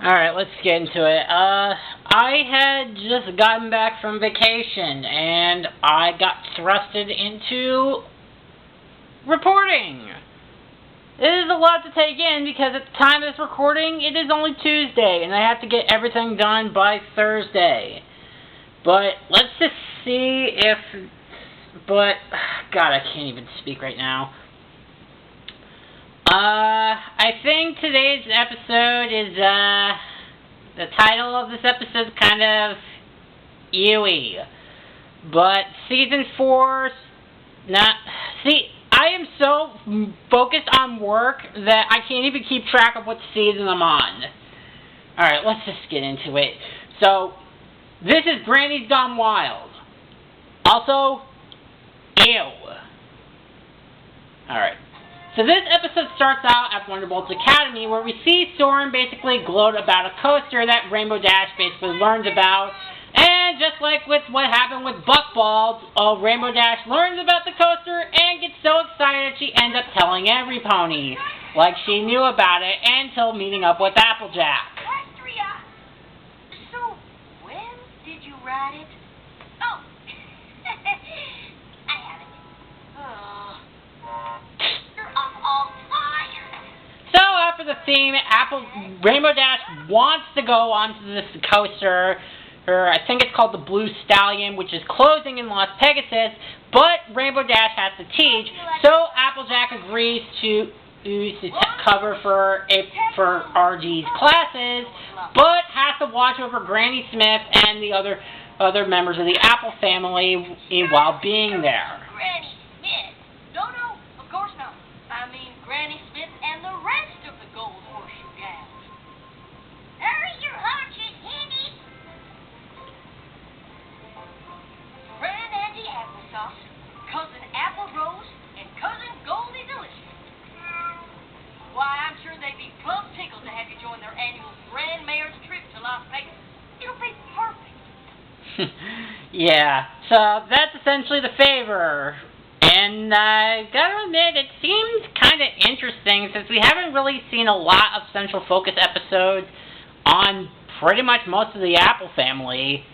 Alright, let's get into it. I had just gotten back from vacation, and I got thrusted into reporting. It is a lot to take in, because at the time of this recording, it is only Tuesday, and I have to get everything done by Thursday. But, let's just see if... But, God, I can't even speak right now. I think today's episode is, the title of this episode is kind of ewy. But Season 4, I am so focused on work that I can't even keep track of what season I'm on. Alright, let's just get into it. So, this is Grannies Gone Wild. Also, ew. Alright. So this episode starts out at Wonderbolt's Academy, where we see Soren basically gloat about a coaster that Rainbow Dash basically learns about. And just like with what happened with Buckballs, Rainbow Dash learns about the coaster and gets so excited she ends up telling every pony, like she knew about it until meeting up with Applejack. So, when did you ride it? Oh, I haven't. I'm all tired. So after the theme, Rainbow Dash wants to go onto this coaster. I think it's called the Blue Stallion, which is closing in Las Pegasus, but Rainbow Dash has to teach, so Applejack agrees to cover for RG's classes, but has to watch over Granny Smith and the other members of the Apple family while being there. Granny Smith? No, of course not. I mean Granny Smith and the rest of the Gold Horseshoe gals. Hurry your haunches, Henny! Grand Auntie Applesauce, Cousin Apple Rose, and Cousin Goldie Delicious. Why, I'm sure they'd be plumb tickled to have you join their annual Grand Mayor's trip to Las Vegas. It'll be perfect. Yeah, so that's essentially the favor. And I gotta admit, it seems kind of interesting since we haven't really seen a lot of Central Focus episodes on pretty much most of the Apple family.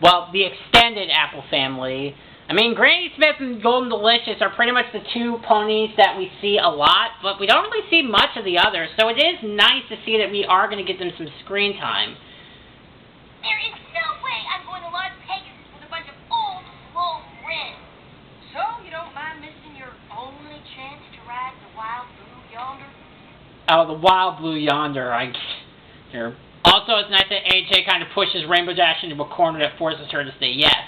Well, the extended Apple family. I mean, Granny Smith and Golden Delicious are pretty much the two ponies that we see a lot, but we don't really see much of the others, so it is nice to see that we are going to get them some screen time. There is no way I'm going to Las Vegas with a bunch of old, slow friends. So, you don't mind missing your only chance to ride the Wild Blue Yonder? Oh, the Wild Blue Yonder. Also, it's nice that AJ kind of pushes Rainbow Dash into a corner that forces her to say yes.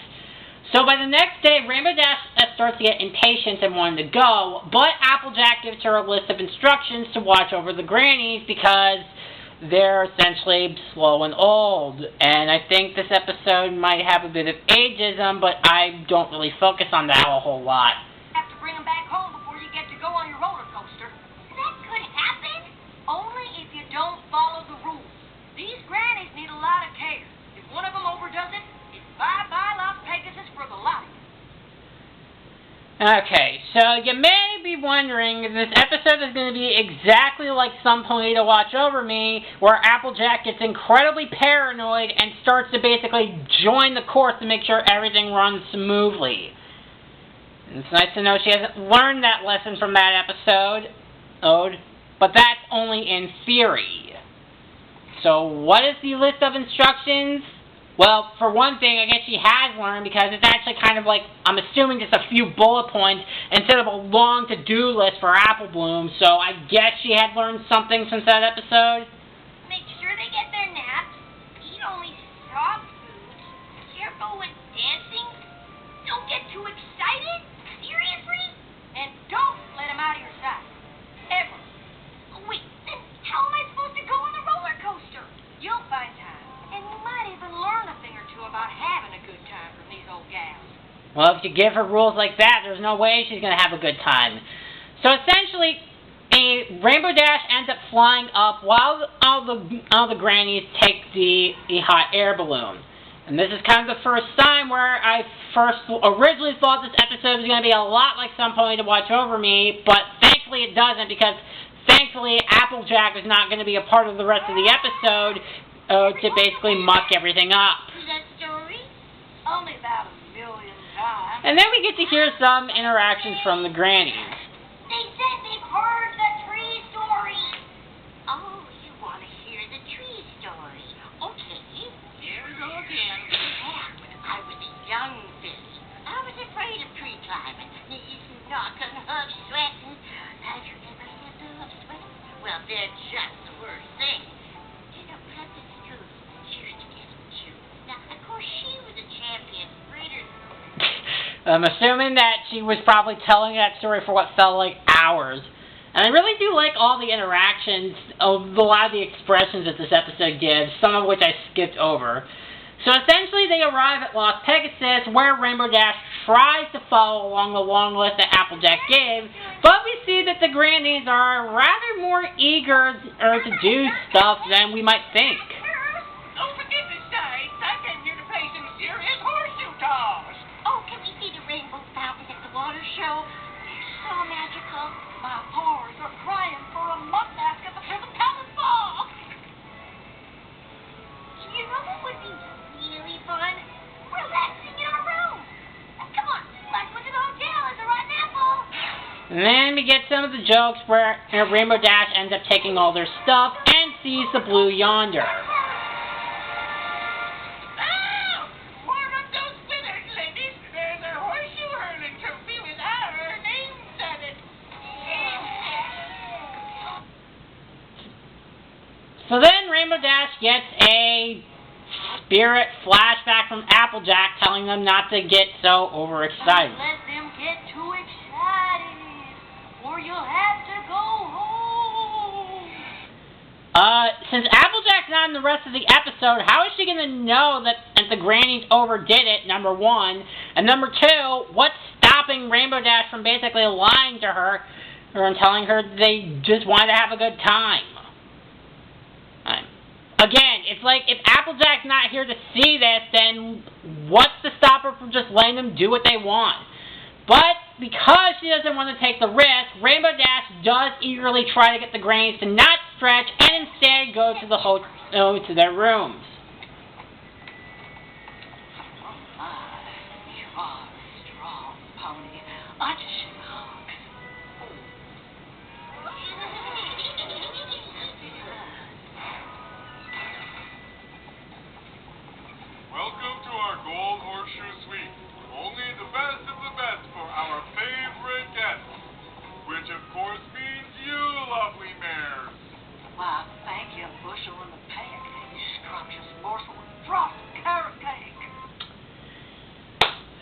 So by the next day, Rainbow Dash starts to get impatient and wanting to go, but Applejack gives her a list of instructions to watch over the grannies because they're essentially slow and old. And I think this episode might have a bit of ageism, but I don't really focus on that a whole lot. Have to bring them back home before you get to go on your roller coaster. That could happen. Only if you don't follow the rules. These grannies need a lot of care. If one of them overdoes it, it's bye-bye Las Pegasus for the lot. Okay, so you may be wondering if this episode is going to be exactly like Some Pony to Watch Over Me, where Applejack gets incredibly paranoid and starts to basically join the course to make sure everything runs smoothly. And it's nice to know she hasn't learned that lesson from that episode, but that's only in theory. So what is the list of instructions? Well, for one thing, I guess she has learned because it's actually kind of like, I'm assuming just a few bullet points instead of a long to-do list for Apple Bloom, so I guess she had learned something since that episode. Make sure they get their naps, eat only soft foods, careful with dancing, don't get too excited, seriously, and don't let them out of your sight, ever. Wait, then how am I supposed to go on the roller coaster? You'll find time. And you might even learn a thing or two about having a good time from these old gals. Well, if you give her rules like that, there's no way she's going to have a good time. So essentially, Rainbow Dash ends up flying up while all the grannies take the hot air balloon. And this is kind of the first time where I originally thought this episode was going to be a lot like Some Pony to Watch Over Me, but thankfully it doesn't, because thankfully Applejack is not going to be a part of the rest of the episode, to basically muck everything up. Is that story? Only about 1,000,000 times. And then we get to hear some interactions from the grannies. They said they've heard the tree story. Oh, you want to hear the tree story? Okay, here we go again. Yeah, I was a young fish. I was afraid of tree climbing. Knees knocking, hooves sweating. Have you ever had the hooves sweating? Well, they're just the worst thing. You know, Captain Scoop, she used to get them too. Now, of course, she was a champion breeder. I'm assuming that she was probably telling that story for what felt like hours. And I really do like all the interactions of a lot of the expressions that this episode gives, some of which I skipped over. So essentially they arrive at Lost Pegasus, where Rainbow Dash tries to follow along the long list that Applejack gave, but we see that the Grannies are rather more eager to do stuff than we might think. Oh, for goodness sakes, I came here to play some serious horseshoe toss. Oh, can we see the rainbow fountain at the water show? They're so magical. My paws are crying for a muck basket before the palace ball. You know what would be really fun? Relaxing in our room. Come on, let's look at the hotel as a rotten apple. And then we get some of the jokes where Rainbow Dash ends up taking all their stuff and sees the blue yonder. Oh, warm up those withers, ladies. There's a horseshoe hurling trophy with our names on it. So then Rainbow Dash gets a spirit flashback from Applejack telling them not to get so overexcited. Don't let them get too excited, or you'll have to go home. Since Applejack's not in the rest of the episode, how is she going to know that the Grannies overdid it, number one? And number two, what's stopping Rainbow Dash from basically lying to her and telling her they just wanted to have a good time? Again, it's like, if Applejack's not here to see this, then what's to stop her from just letting them do what they want? But because she doesn't want to take the risk, Rainbow Dash does eagerly try to get the Grannies to not stretch and instead go to to their rooms. Oh, you are a strong pony. I just Welcome to our Gold Horseshoe Suite. Only the best of the best for our favorite guests. Which of course means you, lovely mares. Why, thank you, bushel in the pan. You scrumptious morsel of frosted carrot cake.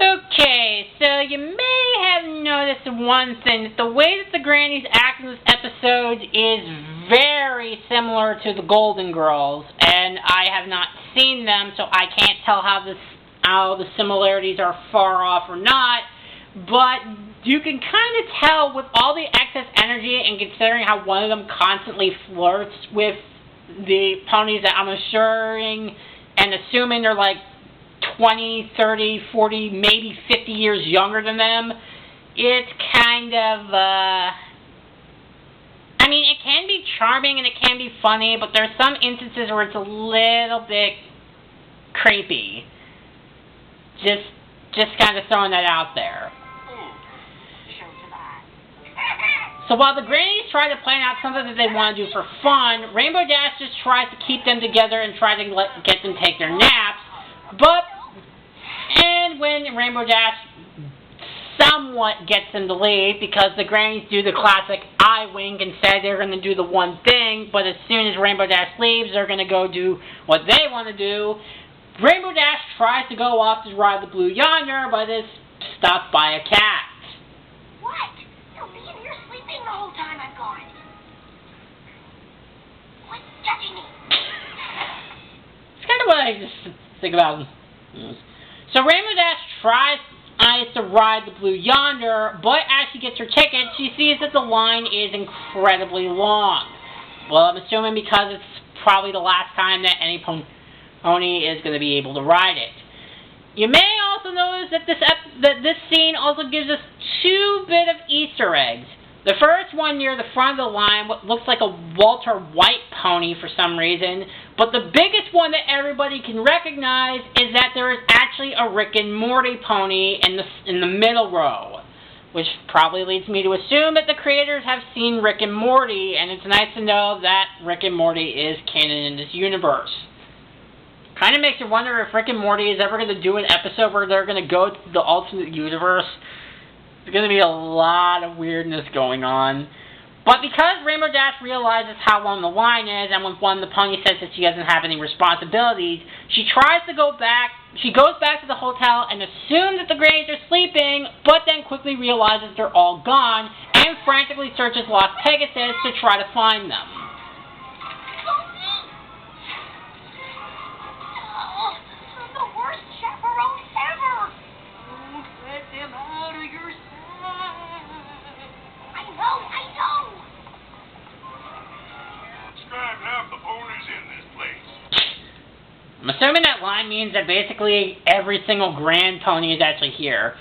Okay, so you may have noticed one thing, that the way that the Grannies act in this episode is very similar to the Golden Girls, and I have not seen them, so I can't tell how the similarities are far off or not, but you can kind of tell with all the excess energy and considering how one of them constantly flirts with the ponies that I'm assuring and assuming they're like 20, 30, 40, maybe 50 years younger than them, it's kind of, I mean, it can be charming and it can be funny, but there's some instances where it's a little bit creepy. Just kind of throwing that out there. So while the Grannies try to plan out something that they want to do for fun, Rainbow Dash just tries to keep them together and try to get them to take their naps. And when Rainbow Dash somewhat gets them to leave, because the Grannies do the classic eye wink and say they're going to do the one thing, but as soon as Rainbow Dash leaves, they're going to go do what they want to do, Rainbow Dash tries to go off to ride the Blue Yonder, but is stopped by a cat. What? You'll be in here sleeping the whole time I'm gone. Quit touching me. It's kind of what I just think about. So Rainbow Dash tries to ride the Blue Yonder, but as she gets her ticket, she sees that the line is incredibly long. Well, I'm assuming because it's probably the last time that any pony is going to be able to ride it. You may also notice that this scene also gives us two bit of Easter eggs. The first one near the front of the line, what looks like a Walter White pony for some reason, But the biggest one that everybody can recognize is that there is actually a Rick and Morty pony in the middle row, which probably leads me to assume that the creators have seen Rick and Morty, and it's nice to know that Rick and Morty is canon in this universe. Kind of makes you wonder if Rick and Morty is ever going to do an episode where they're going to go to the alternate universe. There's going to be a lot of weirdness going on. But because Rainbow Dash realizes how long the line is, and when one of the ponies says that she doesn't have any responsibilities, she tries to go back. She goes back to the hotel and assumes that the Grannies are sleeping, but then quickly realizes they're all gone, and frantically searches Las Pegasus to try to find them. I'm the worst chaperone ever. Let them out of your sight. I know. Describe half the ponies in this place. I'm assuming that line means that basically every single grand pony is actually here.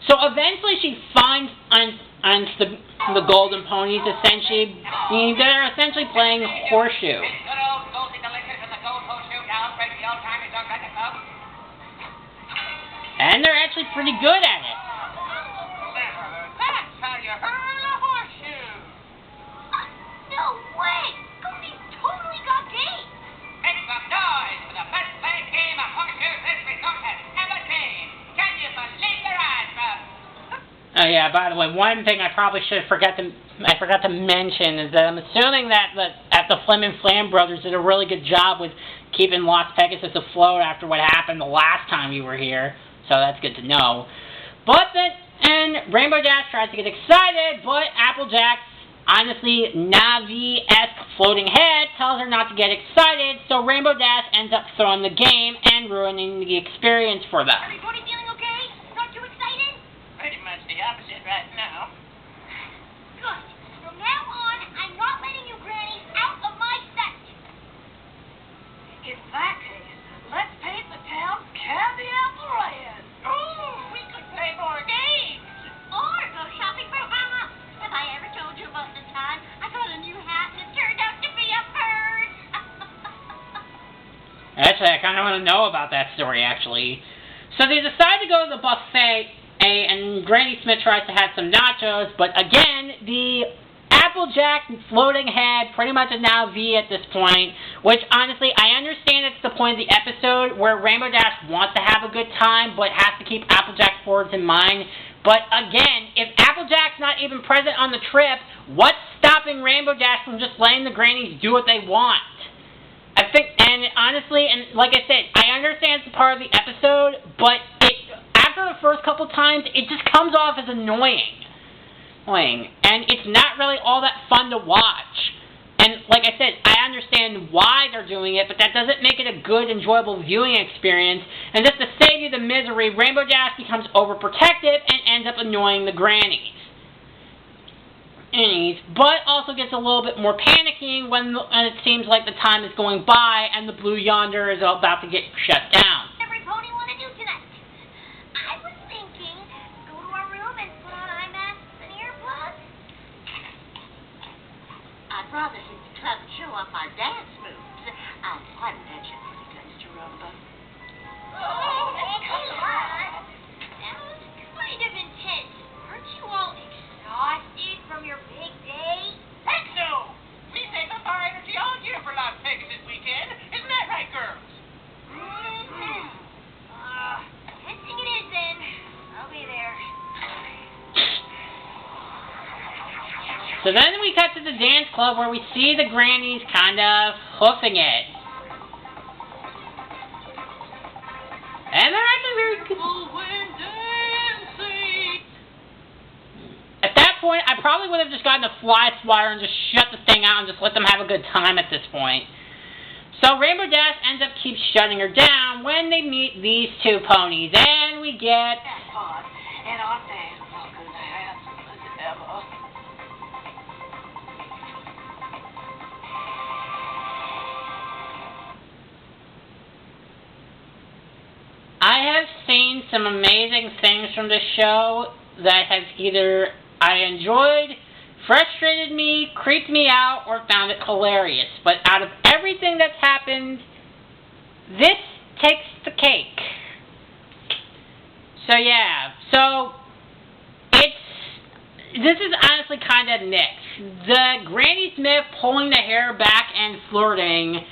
So eventually she finds the golden ponies, essentially. They're essentially playing horseshoe. Good old Goldie Delicious and the Gold Horseshoe now, break the old timey dog like a club. And they're actually pretty good at it. That's how you hurl a horseshoe. No way. Goldie totally got game. Make some noise for the first played game of horseshoe this resort has ever seen. Can you believe their eyes, folks? Oh yeah, by the way, one thing I probably I forgot to mention is that I'm assuming that the Flim and Flam brothers did a really good job with keeping Las Pegasus afloat after what happened the last time you were here. So that's good to know. And Rainbow Dash tries to get excited, but Applejack's honestly Navi-esque floating head tells her not to get excited, so Rainbow Dash ends up throwing the game and ruining the experience for them. Everybody feeling okay? Not too excited? Pretty much the opposite right now. Good. From now on, I'm not letting you grannies out of my sight. In that case, let's paint the town candy apple red. Oh, we could play more games. Or go shopping for Mama. Have I ever told you about the time I got a new hat and it turned out to be a bird? Actually, I kind of want to know about that story, actually. So they decide to go to the buffet, and Granny Smith tries to have some nachos, but again, the Applejack floating head pretty much is now V at this point, which honestly, I understand it's the point of the episode where Rainbow Dash wants to have a good time, but has to keep Applejack's words in mind. But again, if Applejack's not even present on the trip, what's stopping Rainbow Dash from just letting the Grannies do what they want? I think, and honestly, and like I said, I understand it's a part of the episode, but after the first couple times, it just comes off as annoying. And it's not really all that fun to watch. And like I said, I understand why they're doing it, but that doesn't make it a good, enjoyable viewing experience. And just to save you the misery, Rainbow Dash becomes overprotective and ends up annoying the Grannies. But also gets a little bit more panicking when it seems like the time is going by and the Blue Yonder is about to get shut down. Every pony want to do tonight? I was thinking, go to our room and put on eye masks and earplugs. I'd rather hit the club and show off my dance moves. I'd mention when he comes to rumba. Oh, come on. That was kind of intense. Aren't you all exhausted from your big day? Heck no! We save up our energy all year for Las Vegas this weekend. Isn't that right, girls? Mm-hmm. Dancing it is then. I'll be there. So then we cut to the dance club where we see the Grannies kind of hoofing it. And they're actually very good. At that point, I probably would have just gotten a fly swatter and just shut the thing out and just let them have a good time at this point. So Rainbow Dash ends up keeps shutting her down when they meet these two ponies, and we get That part, and our dance look as handsome as ever. I have seen some amazing things from this show that have either I enjoyed, frustrated me, creeped me out, or found it hilarious. But out of everything that's happened this takes the cake. So yeah, this is honestly kind of mixed. The Granny Smith pulling the hair back and flirting,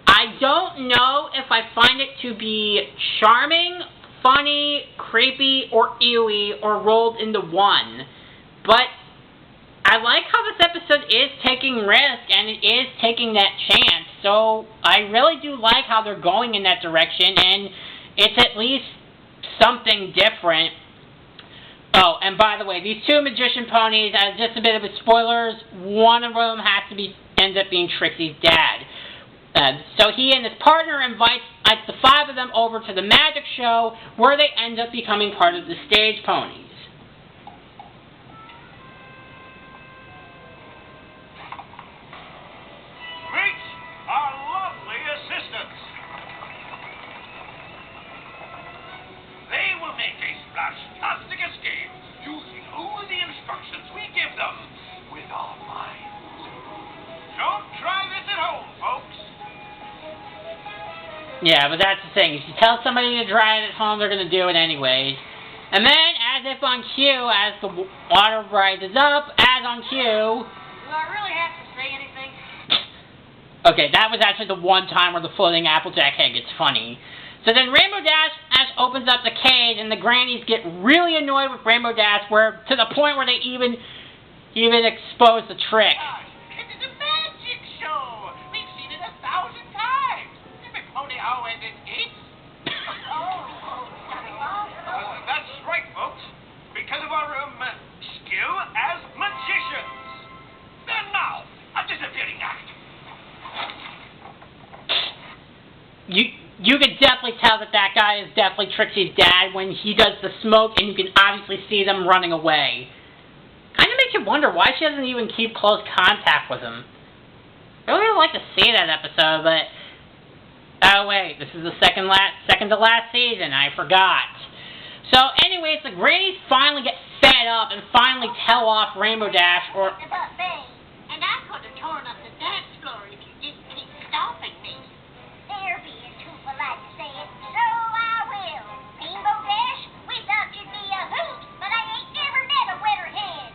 I don't know if I find it to be charming, funny, creepy, or ewy, or rolled into one. But I like how this episode is taking risk and it is taking that chance. So I really do like how they're going in that direction, and it's at least something different. Oh, and by the way, these two magician ponies, as just a bit of a spoilers, one of them has to ends up being Trixie's dad. So he and his partner invites the five of them over to the magic show, where they end up becoming part of the stage ponies. Meet our lovely assistants. They will make a splash-tastic escape using only the instructions we give them with our minds. Don't try this at home, folks. Yeah, but that's the thing. If you tell somebody to try it at home, they're going to do it anyways. And then, as if on cue, as the water rises up, as on cue... Do I really have to say anything? Okay, that was actually the one time where the floating Applejack head gets funny. So then Rainbow Dash opens up the cage, and the grannies get really annoyed with Rainbow Dash, to the point where they even expose the trick. This is a magic show. We've seen it 1,000 times. Every pony always escapes. That's right, folks. Because of our skill as magicians. And now, a disappearing act. You can definitely tell that guy is definitely Trixie's dad when he does the smoke, and you can obviously see them running away. Kind of makes you wonder why she doesn't even keep close contact with him. I really would like to see that episode, but... Oh wait, this is the second to last season, I forgot. So anyways, the grannies finally get fed up and finally tell off Rainbow Dash, or... And I could have torn up the dance floor if you didn't keep stopping me. They're being too polite to say it, so I will. Rainbow Dash, we thought you'd be a hoot, but I ain't never met a wetter head.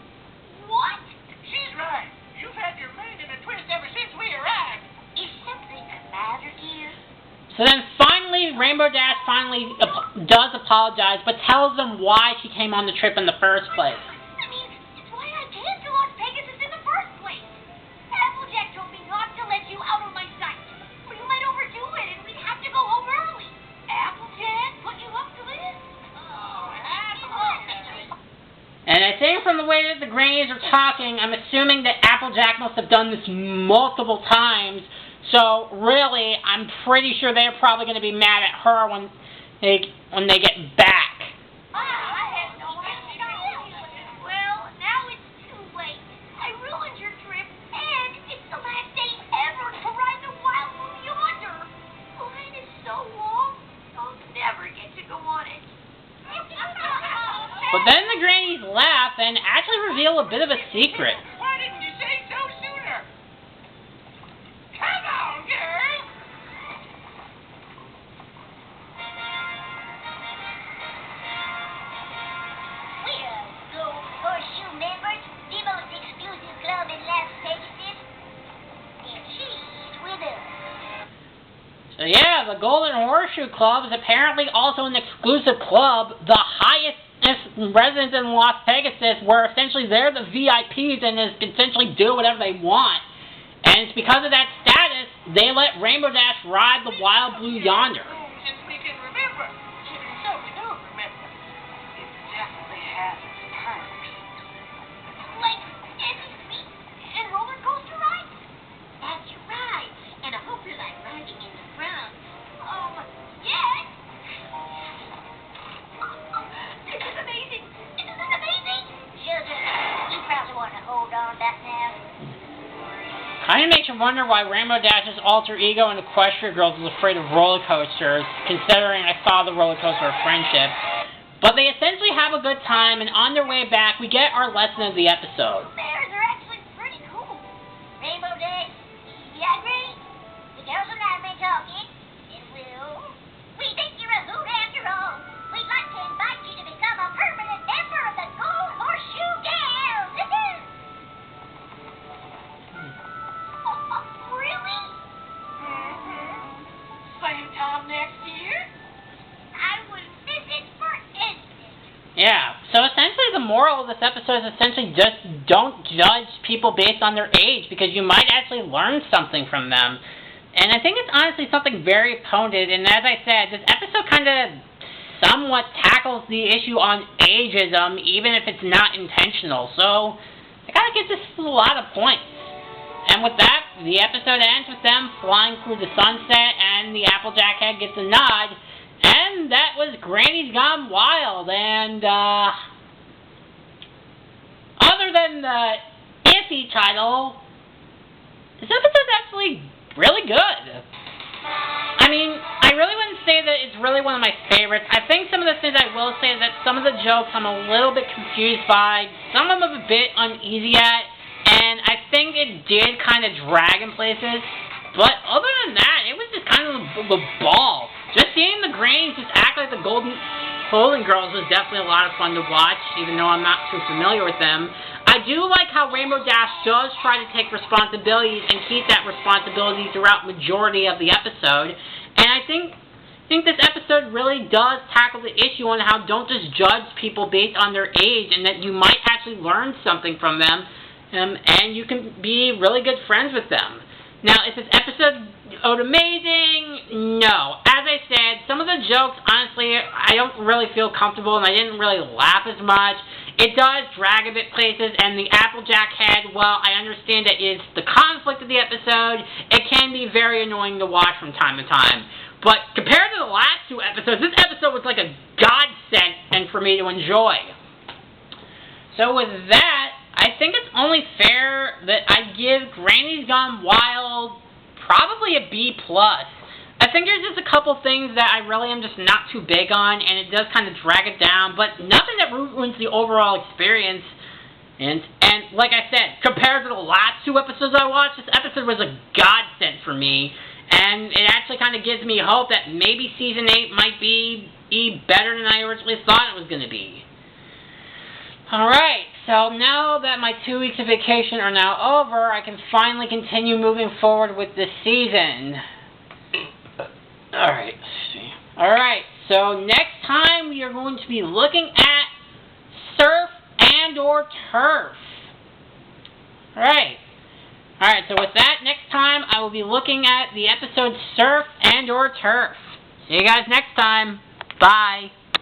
What? She's right. You've had your mane in a twist ever since we arrived. Is something the matter, dear? So then finally, Rainbow Dash does apologize, but tells them why she came on the trip in the first place. I mean, it's why I came to Las Vegas in the first place. Applejack told me not to let you out of my sight, or you might overdo it and we'd have to go home early. Applejack put you up to this? Oh, Applejack. And I think from the way that the grannies are talking, I'm assuming that Applejack must have done this multiple times. So really, I'm pretty sure they're probably going to be mad at her when they get back. I had no idea. Well, now it's too late. I ruined your trip, and it's the last day ever to ride the Wild Blue Yonder. The line is so long, I'll never get to go on it. But then the grannies laugh and actually reveal a bit of a secret. Why didn't you say so sooner? Come on, girl. We're Gold Horseshoe members, the most exclusive club in Las Vegas, and she's with us. So yeah, the Golden Horseshoe Club is apparently also an exclusive club, the highest residents in Las Vegas, where essentially they're the VIPs and can essentially do whatever they want. And it's because of that status, they let Rainbow Dash ride the Wild Blue Yonder. Since we can remember. Even so, we don't remember. It definitely has its perks. Like Andy Sweet and roller coaster rides? That's right. And I hope you like riding in the front. Yes. This is amazing. Isn't this amazing? Sugar, you probably want to hold on that now. Kind of makes you wonder why Rainbow Dash's alter ego in Equestria Girls is afraid of roller coasters, considering I saw the roller coaster of friendship. But they essentially have a good time, and on their way back, we get our lesson of the episode. Bears are actually pretty cool. Rainbow Dash, you agree? The girls and I have been talking, and we're come next year? I would miss it for anything. Yeah, so essentially the moral of this episode is essentially just don't judge people based on their age, because you might actually learn something from them. And I think it's honestly something very pointed, and as I said, this episode kind of somewhat tackles the issue on ageism, even if it's not intentional. So, I gotta give this a lot of points. And with that, the episode ends with them flying through the sunset, and the Applejack head gets a nod. And that was Grannies Gone Wild. And, other than the iffy title, this episode's actually really good. I mean, I really wouldn't say that it's really one of my favorites. I think some of the things I will say is that some of the jokes I'm a little bit confused by, some of them I'm a bit uneasy at, and I think it did kind of drag in places. But other than that, it was just kind of the ball. Just seeing the Grannies just act like the Golden Girls was definitely a lot of fun to watch, even though I'm not too familiar with them. I do like how Rainbow Dash does try to take responsibilities and keep that responsibility throughout majority of the episode. And I think this episode really does tackle the issue on how don't just judge people based on their age, and that you might actually learn something from them, and you can be really good friends with them. Now, is this episode amazing? No. As I said, some of the jokes, honestly, I don't really feel comfortable, and I didn't really laugh as much. It does drag a bit places, and the Applejack head, well, I understand that it's the conflict of the episode. It can be very annoying to watch from time to time. But compared to the last two episodes, this episode was like a godsend and for me to enjoy. So with that, I think it's only fair that I give Grannies Gone Wild probably a B+. I think there's just a couple things that I really am just not too big on, and it does kind of drag it down, but nothing that ruins the overall experience. And like I said, compared to the last two episodes I watched, this episode was a godsend for me, and it actually kind of gives me hope that maybe Season 8 might be better than I originally thought it was going to be. Alright, so now that my 2 weeks of vacation are now over, I can finally continue moving forward with this season. Alright, let's see. Alright, so next time we are going to be looking at Surf and or Turf. Alright. Alright, so with that, next time I will be looking at the episode Surf and or Turf. See you guys next time. Bye.